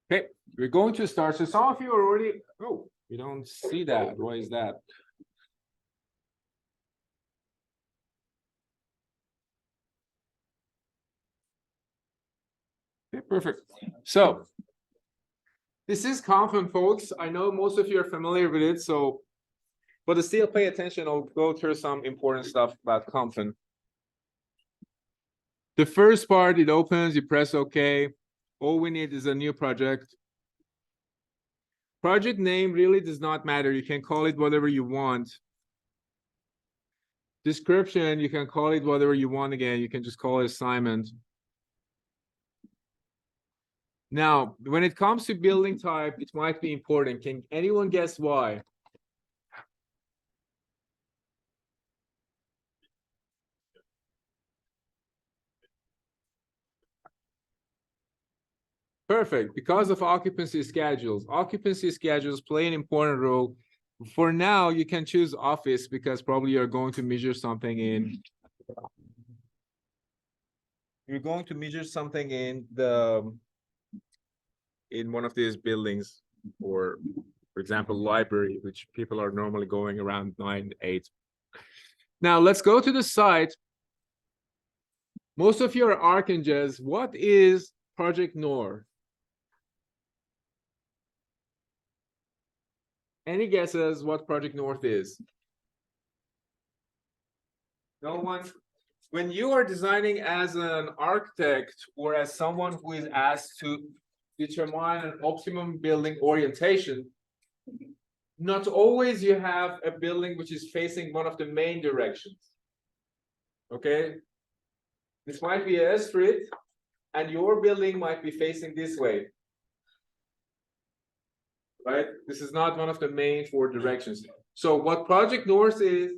Okay, we're going to start. So some of you are already, oh, you don't see that. Why is that? Okay, perfect. So this is COMFEN, folks. I know most of you are familiar with it, so but still pay attention. I'll go through some important stuff about COMFEN. The first part, it opens, you press OK. All we need is a new project. Project name really does not matter. You can call it whatever you want. Description, you can call it whatever you want again. You can just call it assignment. Now, when it comes to building type, it might be important. Can anyone guess why? Perfect. Because of occupancy schedules. Occupancy schedules play an important role. For now, you can choose office because probably you're going to measure something in. You're going to measure something in one of these buildings, or for example, library, which people are normally going around 9, 8. Now let's go to the site. Most of you are archangels. What is Project North? Any guesses what Project North is? No one? When you are designing as an architect or as someone who is asked to determine an optimum building orientation, not always you have a building which is facing one of the main directions. Okay? This might be a street, and your building might be facing this way. Right? This is not one of the main 4 directions. So what Project North is,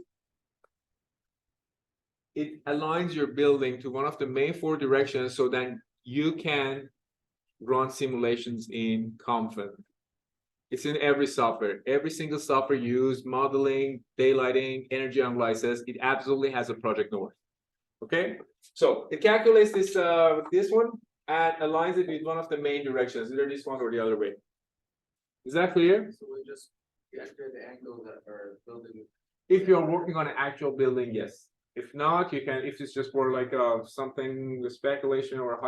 it aligns your building to one of the main 4 directions so that you can run simulations in COMFEN. It's in every software. Every single software used, modeling, daylighting, energy analysis, it absolutely has a Project North. Okay? So it calculates this one and aligns it with one of the main directions, either this one or the other way. Is that clear? So we just calculate the angle that our building. If you're working on an actual building, yes. If not, you can, if it's just for like something, a speculation or a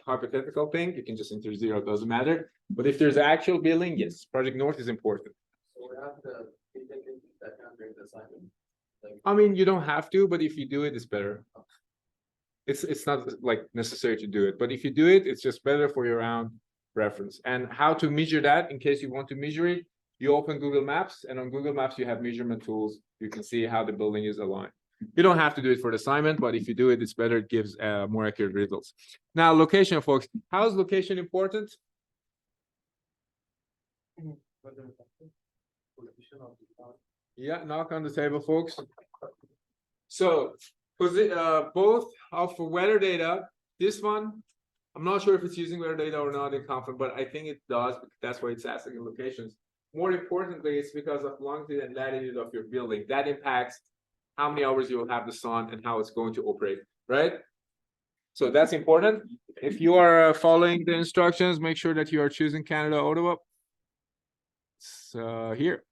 hypothetical thing, you can just enter 0, it doesn't matter. But if there's an actual building, yes, Project North is important. So we have to take that during the assignment. I mean, you don't have to, but if you do it, it's better. It's not like necessary to do it, but if you do it, it's just better for your own reference. And how to measure that, in case you want to measure it, you open Google Maps, and on Google Maps you have measurement tools. You can see how the building is aligned. You don't have to do it for the assignment, but if you do it, it's better. It gives more accurate results. Now, location, folks. How is location important? Yeah, knock on the table, folks. So, both of weather data, this one, I'm not sure if it's using weather data or not in COMFEN, but I think it does. That's why it's asking in locations. More importantly, it's because of longitude and latitude of your building. That impacts how many hours you will have the sun and how it's going to operate, right? So that's important. If you are following the instructions, make sure that you are choosing Canada, Ottawa. So here.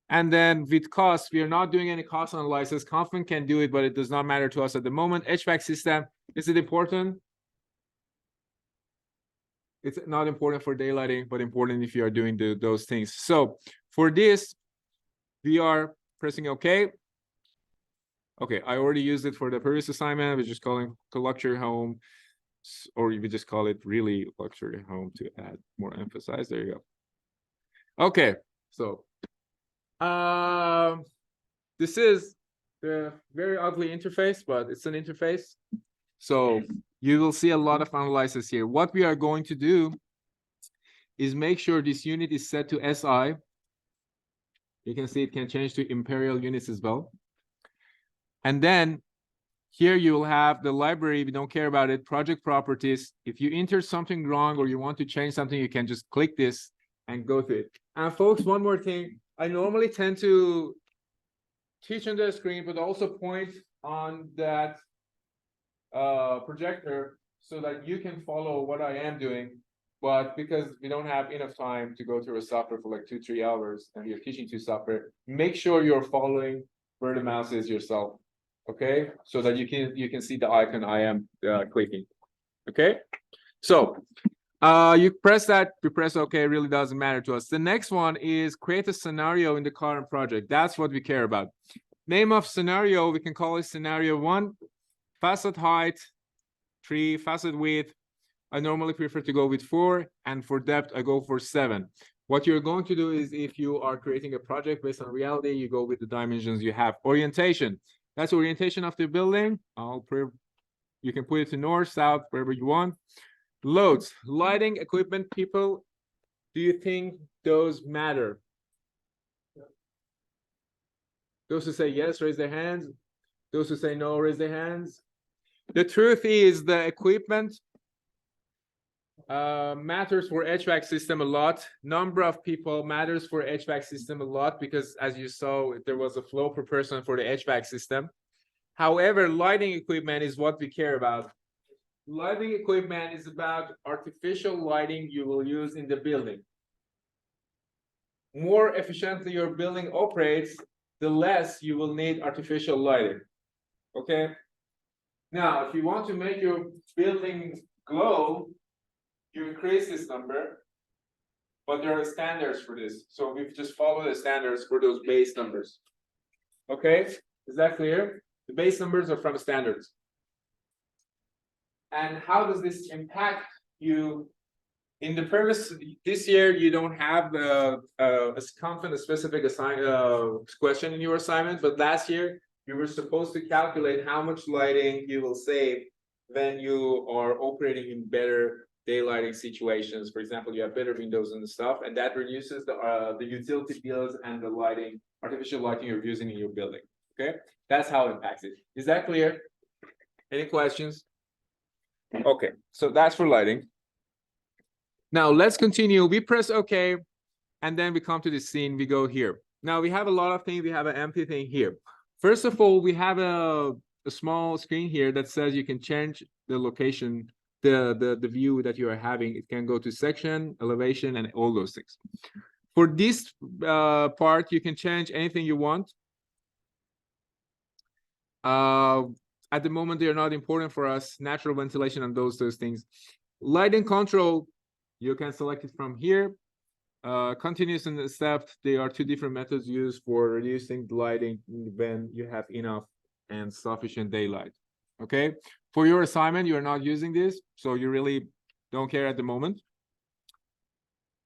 And then with cost, we are not doing any cost analysis. COMFEN can do it, but it does not matter to us at the moment. HVAC system, is it important? It's not important for daylighting, but important if you are doing those things. So for this, we are pressing OK. Okay, I already used it for the previous assignment. We're just calling luxury home, or we just call it really luxury home to add more emphasis. There you go. Okay, so this is the very ugly interface, but it's an interface. So you will see a lot of analysis here. What we are going to do is make sure this unit is set to SI. You can see it can change to imperial units as well. And then here you will have the library. We don't care about it. Project properties. If you enter something wrong or you want to change something, you can just click this and go to it. And folks, one more thing. I normally tend to teach on the screen, but also point on that projector so that you can follow what I am doing. But because we don't have enough time to go through a software for like 2-3 hours and you're teaching two software, make sure you're following where the mouse is yourself. Okay, so that you can see the icon I am clicking. Okay, so you press that, you press OK, it really doesn't matter to us. The next one is create a scenario in the current project. That's what we care about. Name of scenario, we can call it scenario 1, facet height 3, facet width. I normally prefer to go with 4, and for depth, I go for 7. What you're going to do is, if you are creating a project based on reality, you go with the dimensions you have. Orientation, that's orientation of the building. You can put it to north, south, wherever you want. Loads, lighting, equipment, people. Do you think those matter? Those who say yes, raise their hands. Those who say no, raise their hands. The truth is the equipment matters for HVAC system a lot. Number of people matters for HVAC system a lot, because as you saw, there was a flow per person for the HVAC system. However, lighting equipment is what we care about. Lighting equipment is about artificial lighting you will use in the building. More efficiently your building operates, the less you will need artificial lighting. Okay. Now, if you want to make your building glow, you increase this number, but there are standards for this. So we just follow the standards for those base numbers. Okay, is that clear? The base numbers are from standards. And how does this impact you? In the previous, this year, you don't have a COMFEN, a specific question in your assignment, but last year, you were supposed to calculate how much lighting you will save when you are operating in better daylighting situations. For example, you have better windows and stuff, and that reduces the utility bills and the lighting, artificial lighting you're using in your building. Okay, that's how it impacts it. Is that clear? Any questions? Okay, so that's for lighting. Now let's continue. We press OK, and then we come to the scene. We go here. Now we have a lot of things. We have an empty thing here. First of all, we have a small screen here that says you can change the location, the view that you are having. It can go to section, elevation, and all those things. For this part, you can change anything you want. At the moment, they are not important for us. Natural ventilation and those things. Lighting control, you can select it from here. Continuous and stepped, they are two different methods used for reducing the lighting when you have enough and sufficient daylight. Okay, for your assignment, you're not using this, so you really don't care at the moment.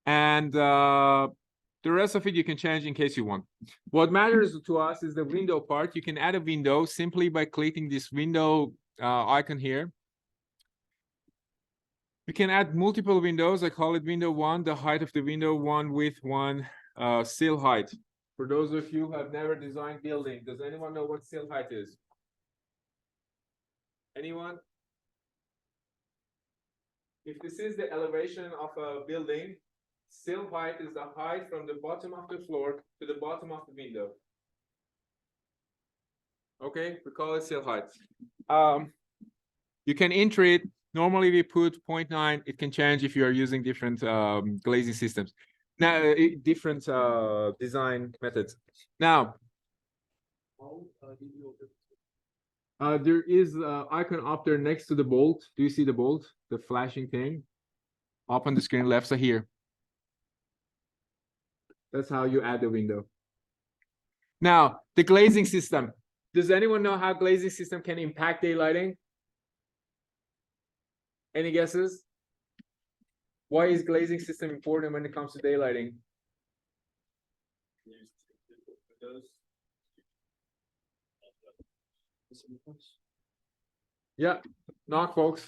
And the rest of it you can change in case you want. What matters to us is the window part. You can add a window simply by clicking this window icon here. You can add multiple windows. I call it window 1, the height of the window 1, width 1, sill height. For those of you who have never designed building, does anyone know what sill height is? Anyone? If this is the elevation of a building, sill height is the height from the bottom of the floor to the bottom of the window. Okay, we call it sill height. You can enter it. Normally we put 0.9. It can change if you are using different glazing systems. Now, different design methods. Now, there is an icon up there next to the bolt. Do you see the bolt? The flashing thing? Up on the screen left, so here. That's how you add the window. Now, the glazing system. Does anyone know how glazing system can impact daylighting? Any guesses? Why is glazing system important when it comes to daylighting? Yeah, knock, folks.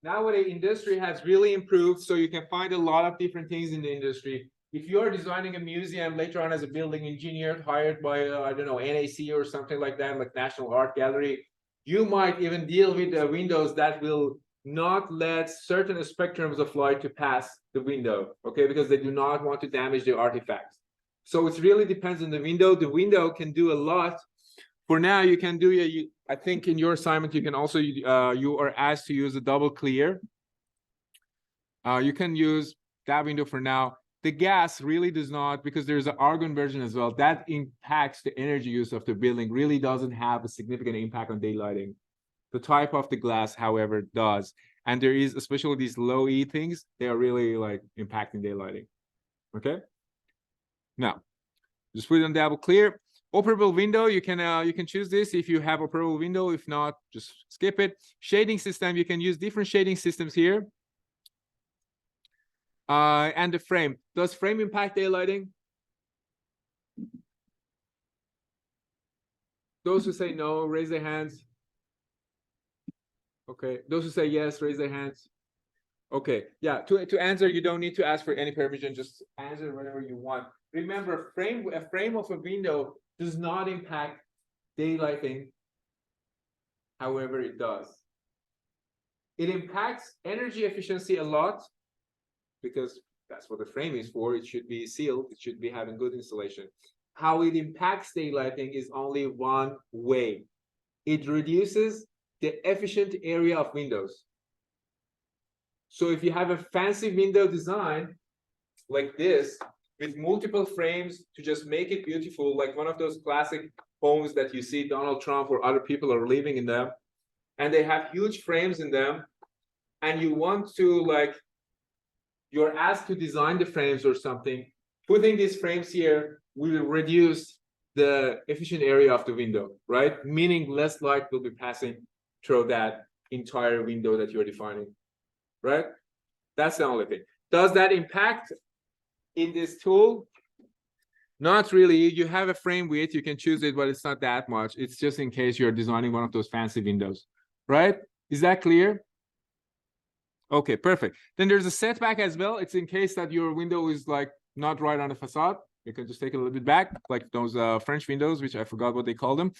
Nowadays, industry has really improved, so you can find a lot of different things in the industry. If you are designing a museum later on as a building engineer hired by, I don't know, NAC or something like that, like National Art Gallery, you might even deal with the windows that will not let certain spectrums of light to pass the window, okay, because they do not want to damage the artifacts. So it really depends on the window. The window can do a lot. For now, you can do, I think in your assignment, you can also, you are asked to use a double clear. You can use that window for now. The gas really does not, because there's an argon version as well. That impacts the energy use of the building, really doesn't have a significant impact on daylighting. The type of the glass, however, does. And there is, especially these low E things, they are really like impacting daylighting. Okay. Now, just put it on double clear. Operable window, you can choose this if you have operable window. If not, just skip it. Shading system, you can use different shading systems here. And the frame. Does frame impact daylighting? Those who say no, raise their hands. Okay. Those who say yes, raise their hands. Okay. Yeah. To answer, you don't need to ask for any permission. Just answer whatever you want. Remember, a frame of a window does not impact daylighting. However, it does. It impacts energy efficiency a lot, because that's what the frame is for. It should be sealed. It should be having good insulation. How it impacts daylighting is only one way. It reduces the efficient area of windows. So if you have a fancy window design like this, with multiple frames to just make it beautiful, like one of those classic homes that you see Donald Trump or other people are living in them, and they have huge frames in them, and you want to, like, you're asked to design the frames or something, putting these frames here will reduce the efficient area of the window, right? Meaning less light will be passing through that entire window that you're defining, right? That's the only thing. Does that impact in this tool? Not really. You have a frame width, you can choose it, but it's not that much. It's just in case you're designing one of those fancy windows, right? Is that clear? Okay, perfect. Then there's a setback as well. It's in case that your window is like not right on the facade. You can just take a little bit back, like those French windows, which I forgot what they call them.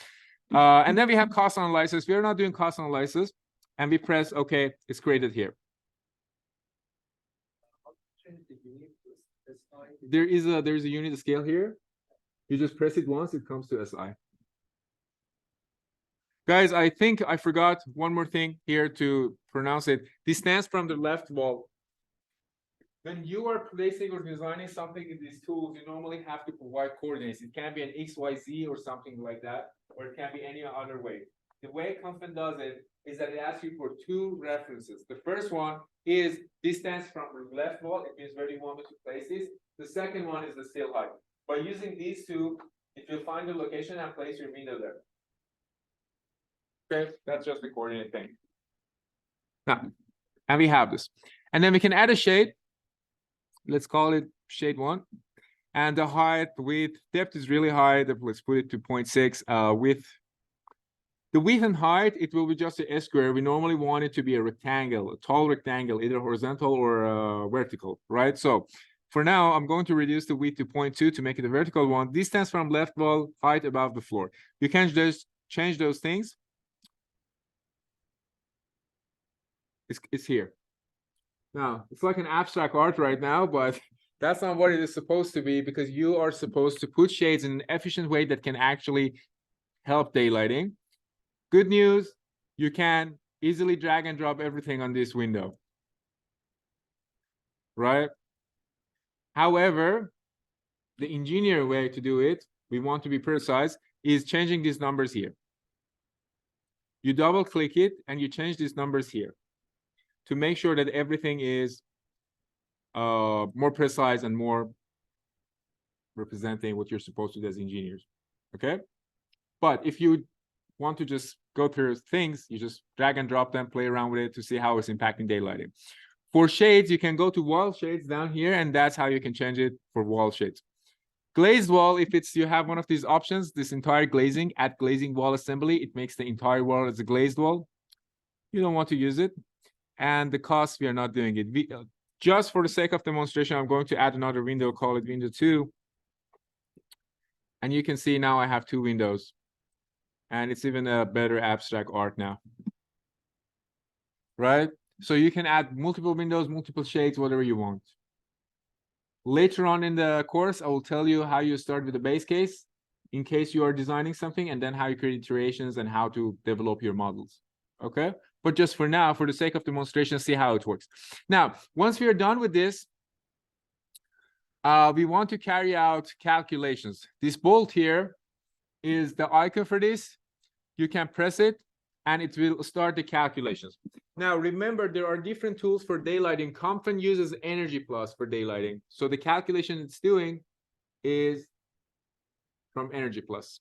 And then we have cost analysis. We are not doing cost analysis, and we press OK. It's created here. There is a unit scale here. You just press it once, it comes to SI. Guys, I think I forgot one more thing here to pronounce it. Distance from the left wall. When you are placing or designing something in these tools, you normally have to provide coordinates. It can be an XYZ or something like that, or it can be any other way. The way COMFEN does it is that it asks you for two references. The first one is distance from the left wall. It means where you want me to place this. The second one is the sill height. By using these two, it will find the location and place your window there. Okay, that's just the coordinate thing. Now, and we have this. And then we can add a shade. Let's call it shade 1. And the height, width, depth is really high. Let's put it to 0.6. Width. The width and height, it will be just a square. We normally want it to be a rectangle, a tall rectangle, either horizontal or vertical, right? So for now, I'm going to reduce the width to 0.2 to make it a vertical one. Distance from left wall, height above the floor. You can just change those things. It's here. Now, it's like an abstract art right now, but that's not what it is supposed to be, because you are supposed to put shades in an efficient way that can actually help daylighting. Good news, you can easily drag and drop everything on this window, right? However, the engineer way to do it, we want to be precise, is changing these numbers here. You double click it and you change these numbers here to make sure that everything is more precise and more representing what you're supposed to do as engineers, okay? But if you want to just go through things, you just drag and drop them, play around with it to see how it's impacting daylighting. For shades, you can go to wall shades down here, and that's how you can change it for wall shades. Glazed wall, if it's you have one of these options, this entire glazing, add glazing wall assembly, it makes the entire wall as a glazed wall. You don't want to use it. And the cost, we are not doing it. Just for the sake of demonstration, I'm going to add another window, call it window 2. And you can see now I have 2 windows. And it's even a better abstract art now. Right? So you can add multiple windows, multiple shades, whatever you want. Later on in the course, I will tell you how you start with the base case in case you are designing something, and then how you create iterations and how to develop your models. Okay? but just for now, for the sake of demonstration, see how it works. Now, once we are done with this, we want to carry out calculations. This bolt here is the icon for this. You can press it and it will start the calculations. Now, remember, there are different tools for daylighting. COMFEN uses Energy Plus for daylighting. So the calculation it's doing is from Energy Plus.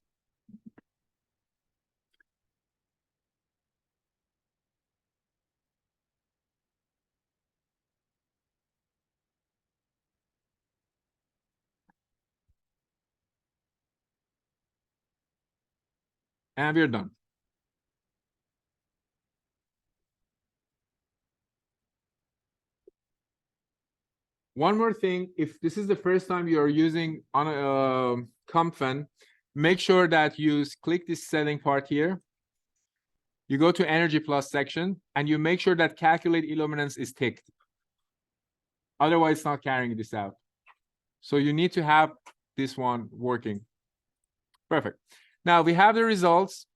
And we're done. One more thing, if this is the first time you are using on a COMFEN, make sure that you click this setting part here. You go to Energy Plus section and you make sure that calculate illuminance is ticked. Otherwise, it's not carrying this out. So you need to have this one working. Perfect. Now we have the results.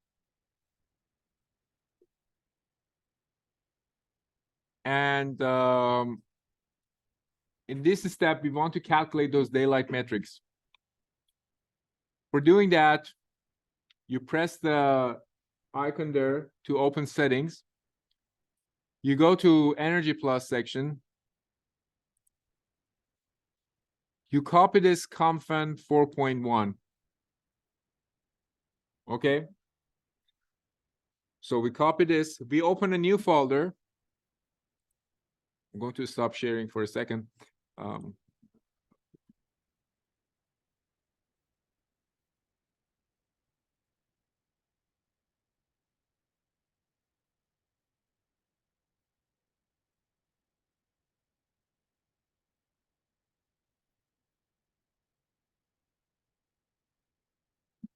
And in this step, we want to calculate those daylight metrics. For doing that, you press the icon there to open settings. You go to Energy Plus section. You copy this COMFEN 4.1. Okay. So we copy this. We open a new folder. I'm going to stop sharing for a second.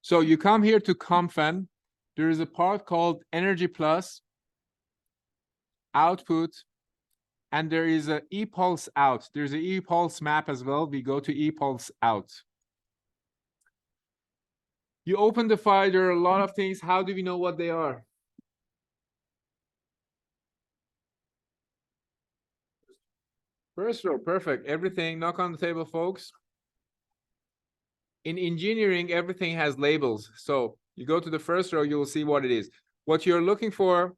So you come here to COMFEN. There is a part called Energy Plus, Output, and there is a ePulse Out. There's an ePulse map as well. We go to ePulse Out. You open the file, there are a lot of things. How do we know what they are? First row, perfect. Everything, knock on the table, folks. In engineering, everything has labels. So you go to the first row, you will see what it is. What you're looking for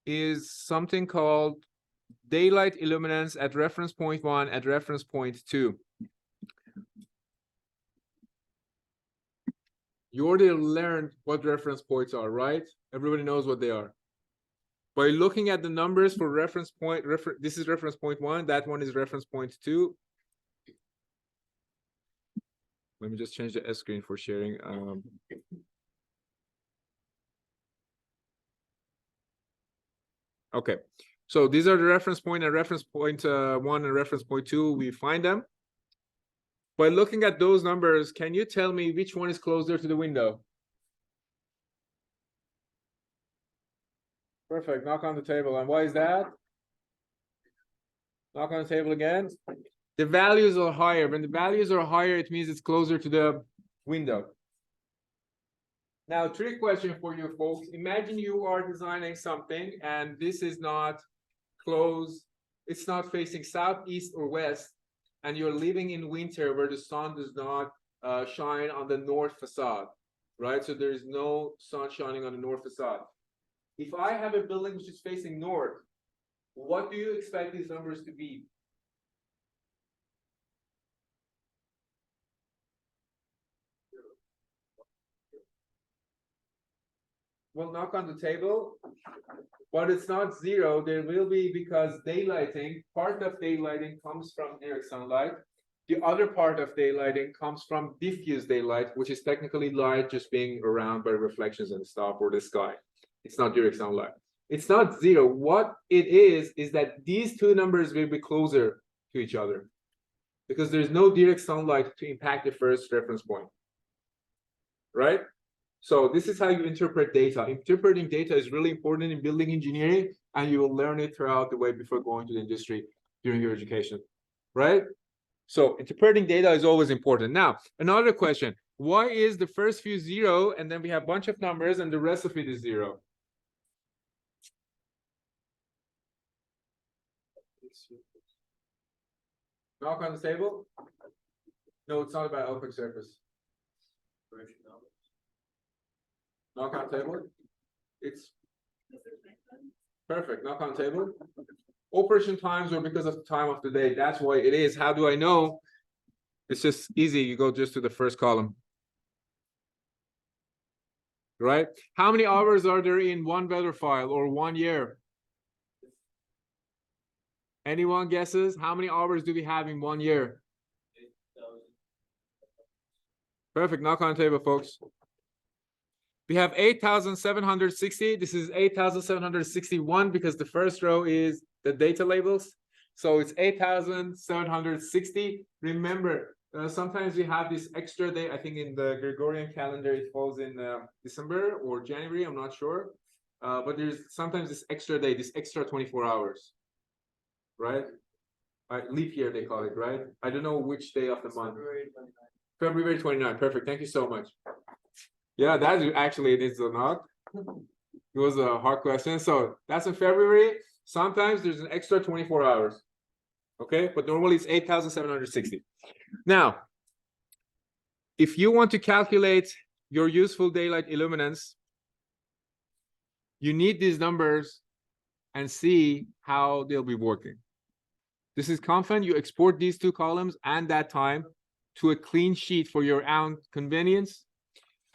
is something called daylight illuminance at reference point 1 at reference point 2. You already learned what reference points are, right? Everybody knows what they are. By looking at the numbers for reference point, this is reference point 1, that one is reference point 2. Let me just change the S screen for sharing. Okay, so these are the reference point and reference point 1 and reference point 2. We find them. By looking at those numbers, can you tell me which one is closer to the window? Perfect, knock on the table. And why is that? Knock on the table again. The values are higher. When the values are higher, it means it's closer to the window. Now, trick question for you folks. Imagine you are designing something and this is not closed. It's not facing south, east, or west. And you're living in winter where the sun does not shine on the north facade, right? So there is no sun shining on the north facade. If I have a building which is facing north, what do you expect these numbers to be? Well, knock on the table, but it's not 0. There will be, because daylighting, part of daylighting comes from direct sunlight. The other part of daylighting comes from diffuse daylight, which is technically light just being around by reflections and stuff or the sky. It's not direct sunlight. It's not 0. What it is that these two numbers will be closer to each other because there's no direct sunlight to impact the first reference point, right? So this is how you interpret data. Interpreting data is really important in building engineering, and you will learn it throughout the way before going to the industry during your education, right? So interpreting data is always important. Now, another question. Why is the first few 0 and then we have a bunch of numbers and the rest of it is 0? Knock on the table? No, it's not about open surface. Knock on table? It's perfect. Knock on table. Operation times are because of the time of the day. That's why it is. How do I know? It's just easy. You go just to the first column. Right? How many hours are there in one weather file or 1 year? Anyone guesses? How many hours do we have in 1 year? Perfect. Knock on the table, folks. We have 8,760. This is 8,761 because the first row is the data labels. So it's 8,760. Remember, sometimes we have this extra day. I think in the Gregorian calendar, it falls in December or January. I'm not sure. But there's sometimes this extra day, this extra 24 hours. Right? Leap year, they call it, right? I don't know which day of the month. February 29. Perfect. Thank you so much. Yeah, that actually it is or not. It was a hard question. So that's in February. Sometimes there's an extra 24 hours. Okay, but normally it's 8,760. Now, if you want to calculate your useful daylight illuminance, you need these numbers and see how they'll be working. This is COMFEN. You export these two columns and that time to a clean sheet for your own convenience.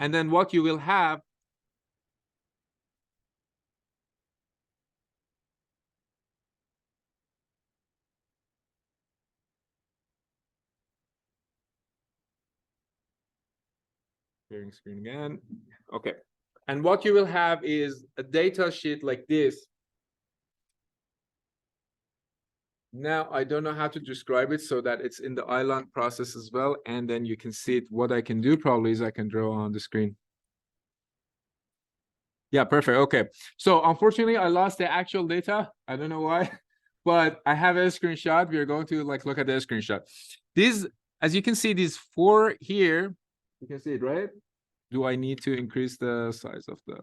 And then what you will have sharing screen again. Okay. And what you will have is a data sheet like this. Now, I don't know how to describe it so that it's in the island process as well. And then you can see it. What I can do probably is I can draw on the screen. Yeah, perfect. Okay. So unfortunately, I lost the actual data. I don't know why, but I have a screenshot. We are going to look at the screenshot. These, as you can see, these four here, you can see it, right? Do I need to increase the size of the?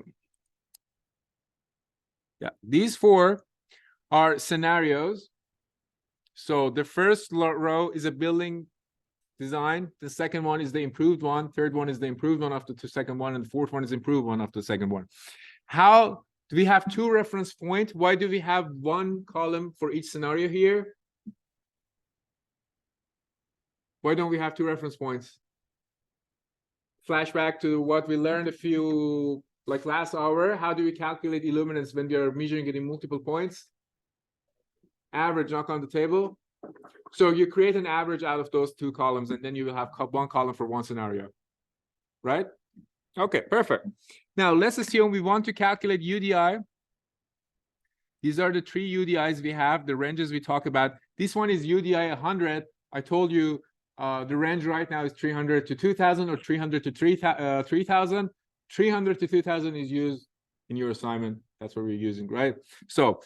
Yeah, these four are scenarios. So the first row is a building design. The second one is the improved one. Third one is the improved one after the second one. And the fourth one is improved one after the second one. How do we have two reference points? Why do we have one column for each scenario here? Why don't we have two reference points? Flashback to what we learned a few, like last hour. How do we calculate illuminance when we are measuring it in multiple points? Average, knock on the table. So you create an average out of those two columns, and then you will have one column for one scenario, right? Okay, perfect. Now let's assume we want to calculate UDI. These are the three UDIs we have, the ranges we talk about. This one is UDI 100. I told you the range right now is 300 to 2,000 or 300 to 3,000. 300 to 2,000 is used in your assignment. That's what we're using, right? So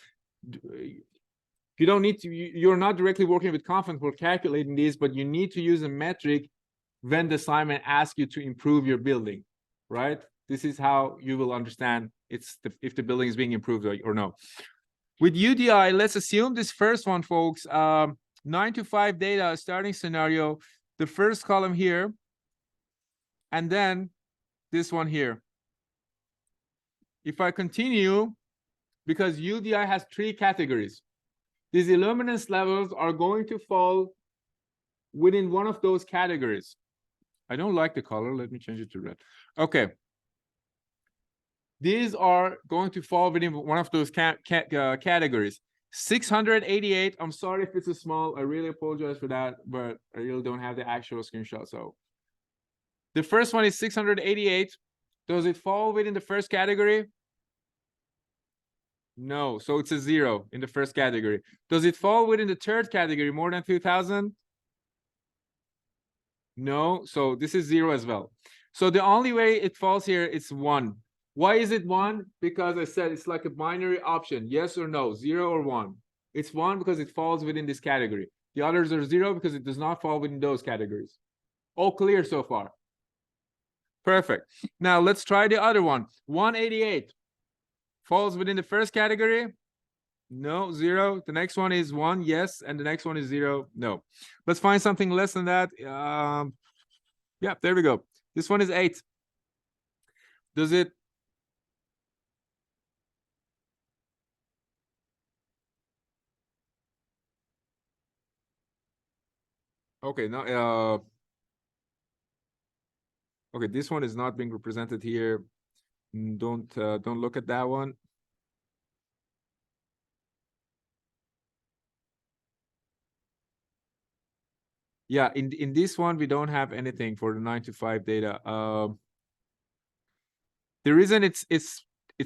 you don't need to, you're not directly working with COMFEN for calculating these, but you need to use a metric when the assignment asks you to improve your building, right? This is how you will understand if the building is being improved or no. With UDI, let's assume this first one, folks, 9 to 5 data starting scenario, the first column here, and then this one here. If I continue, because UDI has 3 categories, these illuminance levels are going to fall within one of those categories. I don't like the color. Let me change it to red. Okay. These are going to fall within one of those categories. 688. I'm sorry if it's a small. I really apologize for that, but I really don't have the actual screenshot. So the first one is 688. Does it fall within the first category? No. So it's a 0 in the first category. Does it fall within the third category, more than 2,000? No. So this is 0 as well. So the only way it falls here is 1. Why is it 1? Because I said it's like a binary option, yes or no, 0 or 1. It's 1 because it falls within this category. The others are 0 because it does not fall within those categories. All clear so far? Perfect. Now let's try the other one. 188 falls within the first category? No, 0. The next one is 1, yes, and the next one is 0, no. Let's find something less than that. Yeah, there we go. This one is 8. Does it? Okay, no. Okay, this one is not being represented here. Don't look at that one. Yeah, in this one we don't have anything for the 9 to 5 data. The reason it's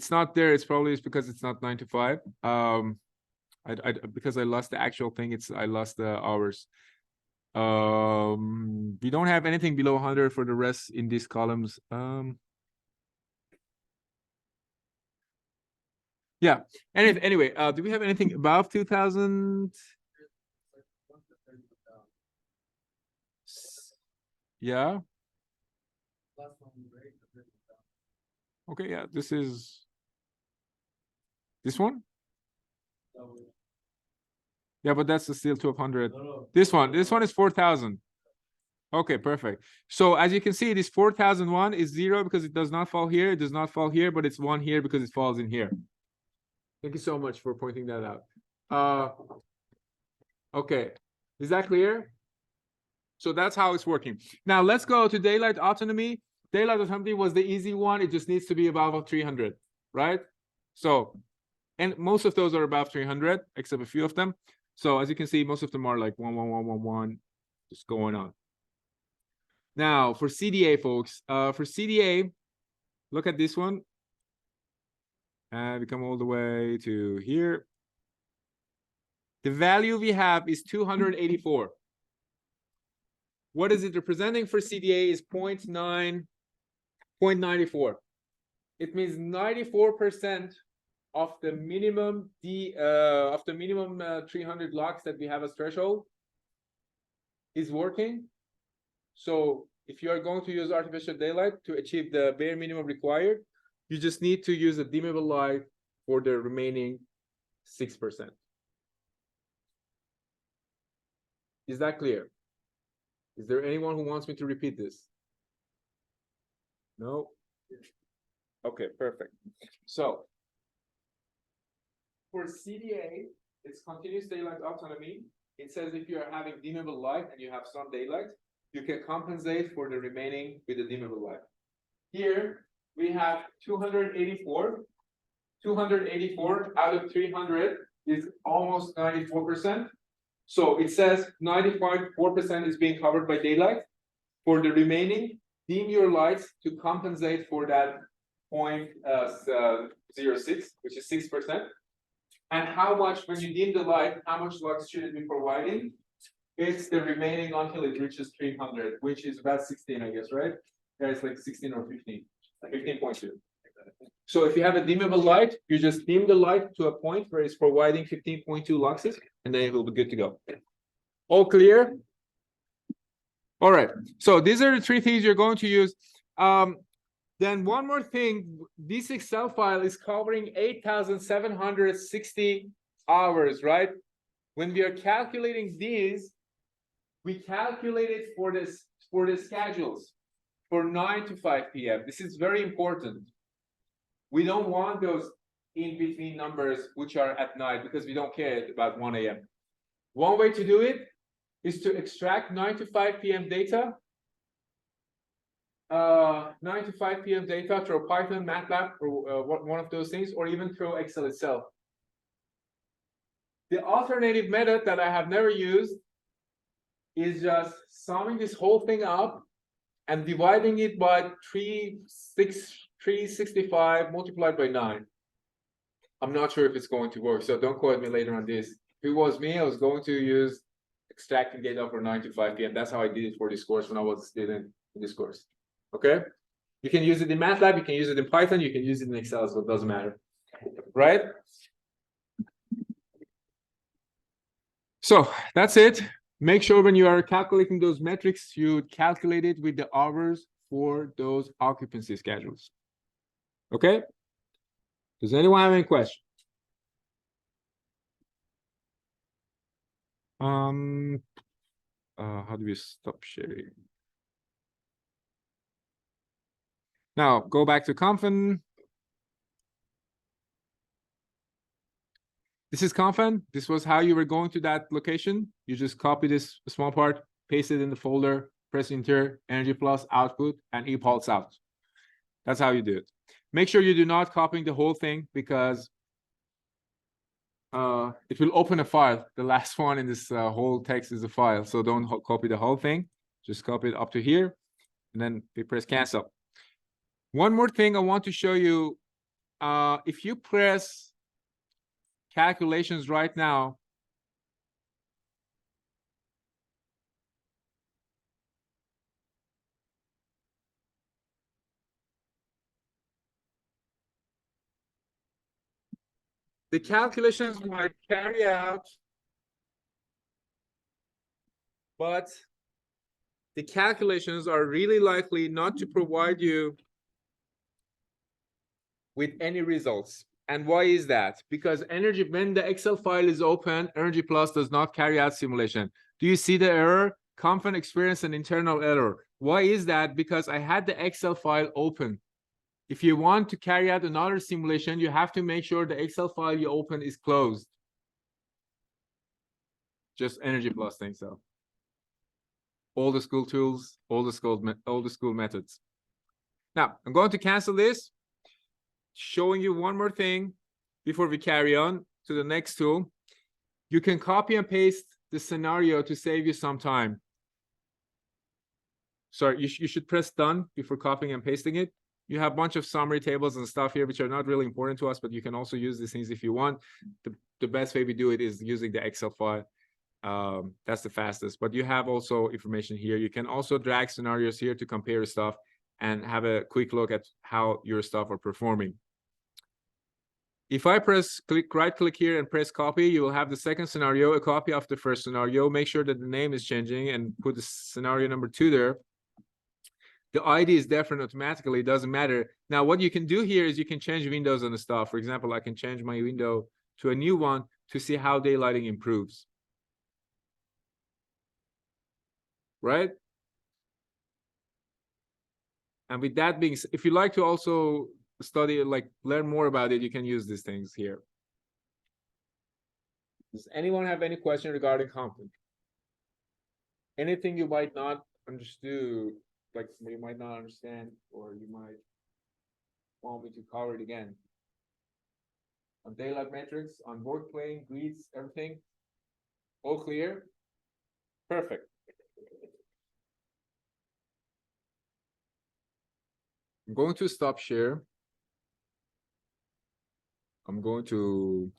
not there, it's probably is because it's not 9 to 5. Because I lost the actual thing, I lost the hours. We don't have anything below 100 for the rest in these columns. Yeah. Anyway, do we have anything above 2000? Yeah. Okay, yeah, this is this one. Yeah, but that's still 1200. This one is 4000. Okay, perfect. So as you can see, this 4001 is 0 because it does not fall here. It does not fall here, but it's 1 here because it falls in here. Thank you so much for pointing that out. Okay, is that clear? So that's how it's working. Now let's go to daylight autonomy. Daylight autonomy was the easy one. It just needs to be above 300, right? So, and most of those are above 300, except a few of them. So as you can see, most of them are like 11111, just going on. Now for CDA, folks, for CDA, look at this one. And we come all the way to here. The value we have is 284. What is it representing for CDA is 0.94. It means 94% of the minimum 300 locks that we have as threshold is working. So if you are going to use artificial daylight to achieve the bare minimum required, you just need to use a dimmable light for the remaining 6%. Is that clear? Is there anyone who wants me to repeat this? No? Okay, perfect. So for CDA, it's continuous daylight autonomy. It says if you are having dimmable light and you have some daylight, you can compensate for the remaining with the dimmable light. Here we have 284. 284 out of 300 is almost 94%. So it says 95.4% is being covered by daylight. For the remaining, dim your lights to compensate for that 0.06, which is 6%. And how much, when you dim the light, how much lux should it be providing? It's the remaining until it reaches 300, which is about 16, I guess, right? Yeah, it's like 16 or 15, 15.2. So if you have a dimmable light, you just dim the light to a point where it's providing 15.2 luxes, and then it will be good to go. All clear? All right. So these are the 3 things you're going to use. Then one more thing, this Excel file is covering 8,760 hours, right? When we are calculating these, we calculate it for the schedules for 9 to 5 p.m. This is very important. We don't want those in between numbers which are at night because we don't care about 1 a.m. One way to do it is to extract 9 to 5 p.m. data. 9 to 5 p.m. data through Python, MATLAB, or one of those things, or even through Excel itself. The alternative method that I have never used is just summing this whole thing up and dividing it by 365 multiplied by 9. I'm not sure if it's going to work, so don't quote me later on this. If it was me, I was going to use extracting data for 9 to 5 p.m. That's how I did it for this course when I was a student in this course. Okay? You can use it in MATLAB, you can use it in Python, you can use it in Excel, so it doesn't matter. Right? So that's it. Make sure when you are calculating those metrics, you calculate it with the hours for those occupancy schedules. Okay? Does anyone have any questions? How do we stop sharing? Now go back to COMFEN. This is COMFEN. This was how you were going to that location. You just copy this small part, paste it in the folder, press enter, energy plus output, and e-pulse out. That's how you do it. Make sure you do not copy the whole thing because it will open a file. The last one in this whole text is a file. So don't copy the whole thing. Just copy it up to here, and then we press cancel. One more thing I want to show you. If you press calculations right now, the calculations might carry out, but the calculations are really likely not to provide you with any results. And why is that? Because energy, when the Excel file is open, Energy Plus does not carry out simulation. Do you see the error? COMFEN experienced an internal error. Why is that? Because I had the Excel file open. If you want to carry out another simulation, you have to make sure the Excel file you open is closed. Just Energy Plus thinks so. All the school tools, all the school methods. Now, I'm going to cancel this, showing you one more thing before we carry on to the next tool. You can copy and paste the scenario to save you some time. Sorry, you should press done before copying and pasting it. You have a bunch of summary tables and stuff here, which are not really important to us, but you can also use these things if you want. The best way we do it is using the Excel file. That's the fastest, but you have also information here. You can also drag scenarios here to compare stuff and have a quick look at how your stuff are performing. If I right click here and press copy, you will have the second scenario, a copy of the first scenario. Make sure that the name is changing and put the scenario number 2 there. The ID is different automatically, it doesn't matter. Now, what you can do here is you can change windows and stuff. For example, I can change my window to a new one to see how daylighting improves. Right? And with that being said, if you like to also study, like learn more about it, you can use these things here. Does anyone have any question regarding COMFEN? Anything you might not understand, like you might not understand, or you might want me to cover it again? On daylight metrics, on work plane, grids, everything? All clear? Perfect. I'm going to stop share. I'm going to